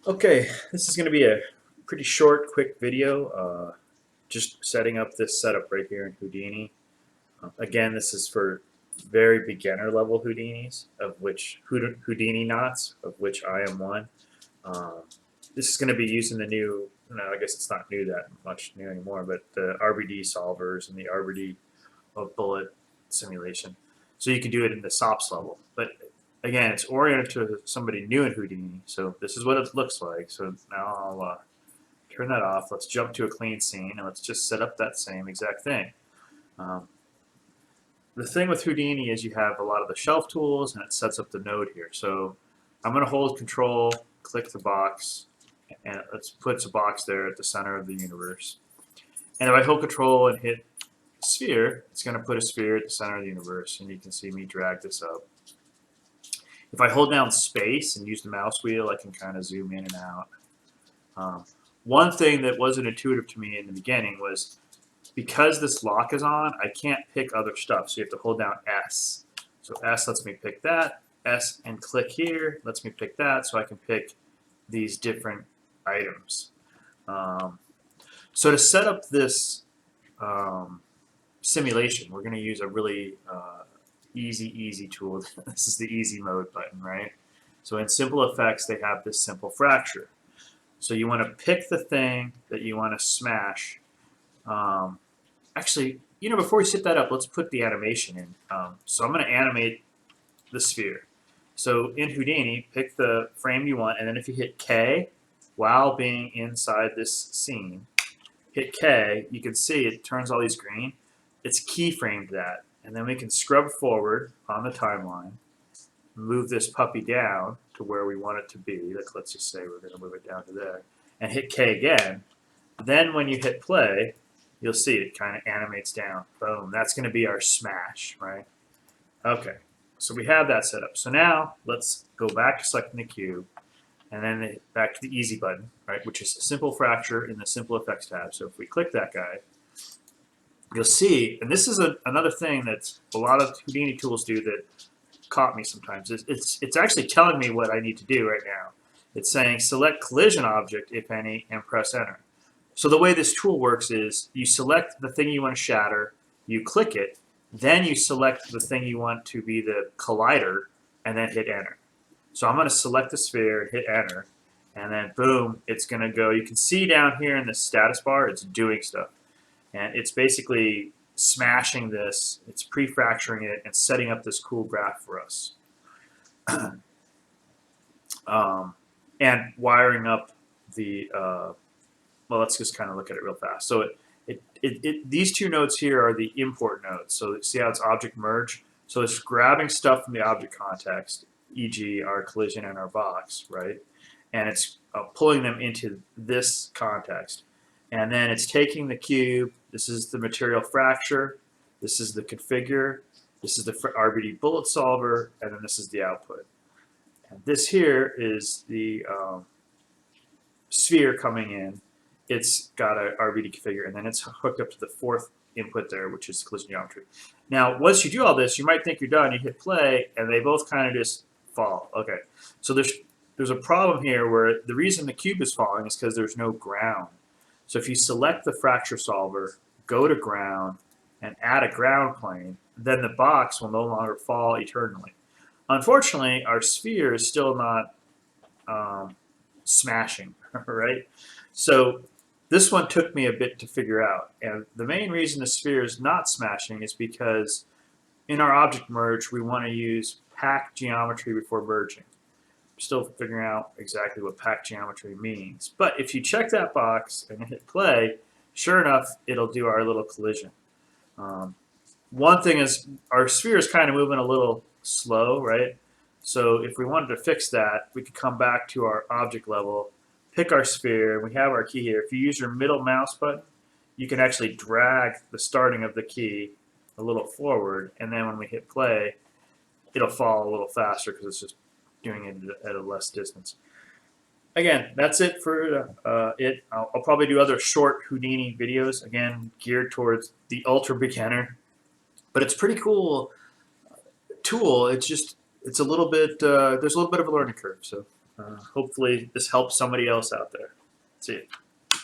Okay, this is going to be a pretty short, quick video. Just setting up this setup right here in Houdini. Again, this is for very beginner level Houdinis, of which Houdininauts, of which I am one. This is going to be using the new, no, I guess it's not new that much new anymore, but the RBD solvers and the RBD bullet simulation. So you can do it in the SOPs level. But again, it's oriented to somebody new in Houdini, so this is what it looks like. So now I'll turn that off. Let's jump to a clean scene, and let's just set up that same exact thing. The thing with Houdini is you have a lot of the shelf tools, and it sets up the node here. So I'm going to hold Control, click the box, and it puts a box there at the center of the universe. And if I hold Control and hit sphere, it's going to put a sphere at the center of the universe, and you can see me drag this up. If I hold down space and use the mouse wheel, I can kind of zoom in and out. One thing that wasn't intuitive to me in the beginning was because this lock is on, I can't pick other stuff. So you have to hold down S. So S lets me pick that. S and click here lets me pick that, so I can pick these different items. So to set up this simulation, we're going to use a really easy tool. This is the easy mode button, right? So in SimpleFracture, they have this SimpleFracture. So you want to pick the thing that you want to smash. Actually, before we set that up, let's put the animation in. So I'm going to animate the sphere. So in Houdini, pick the frame you want, and then if you hit K while being inside this scene, hit K, you can see it turns all these green. It's keyframed that. And then we can scrub forward on the timeline, move this puppy down to where we want it to be. Like, let's just say we're going to move it down to there, and hit K again. Then when you hit play, you'll see it kind of animates down. Boom, that's going to be our smash, right? Okay, so we have that set up. So now let's go back to selecting the cube, and then back to the easy button, right, which is SimpleFracture in the Simple Effects tab. So if we click that guy, you'll see, and this is another thing that a lot of Houdini tools do that caught me sometimes. It's actually telling me what I need to do right now. It's saying select collision object, if any, and press enter. So the way this tool works is you select the thing you want to shatter, you click it, then you select the thing you want to be the collider, and then hit enter. So I'm going to select the sphere and hit enter, and then boom, it's going to go. You can see down here in the status bar, it's doing stuff. And it's basically smashing this, it's pre-fracturing it, and setting up this cool graph for us. And wiring up the, well, let's just kind of look at it real fast. So these two nodes here are the import nodes. So see how it's object merge? So it's grabbing stuff from the object context, e.g. our collision and our box, right? And it's pulling them into this context. And then it's taking the cube. This is the material fracture. This is the configure. This is the RBDBulletSolver. And then this is the output. And this here is the sphere coming in. It's got a RBD configure. And then it's hooked up to the fourth input there, which is collision geometry. Now, once you do all this, you might think you're done. You hit play, and they both kind of just fall. Okay. So there's a problem here where the reason the cube is falling is because there's no ground. So if you select the fracture solver, go to ground, and add a ground plane, then the box will no longer fall eternally. Unfortunately, our sphere is still not smashing, right? So this one took me a bit to figure out. And the main reason the sphere is not smashing is because in our object merge, we want to use packed geometry before merging. Still figuring out exactly what packed geometry means. But if you check that box and hit play, sure enough, it'll do our little collision. One thing is our sphere is kind of moving a little slow, right? So if we wanted to fix that, we could come back to our object level, pick our sphere, and we have our key here. If you use your middle mouse button, you can actually drag the starting of the key a little forward, and then when we hit play, it'll fall a little faster because it's just doing it at a less distance. Again, that's it for it. I'll probably do other short Houdini videos, again, geared towards the ultra beginner. But it's a pretty cool tool. It's a little bit, there's a little bit of a learning curve. So Hopefully this helps somebody else out there. See you.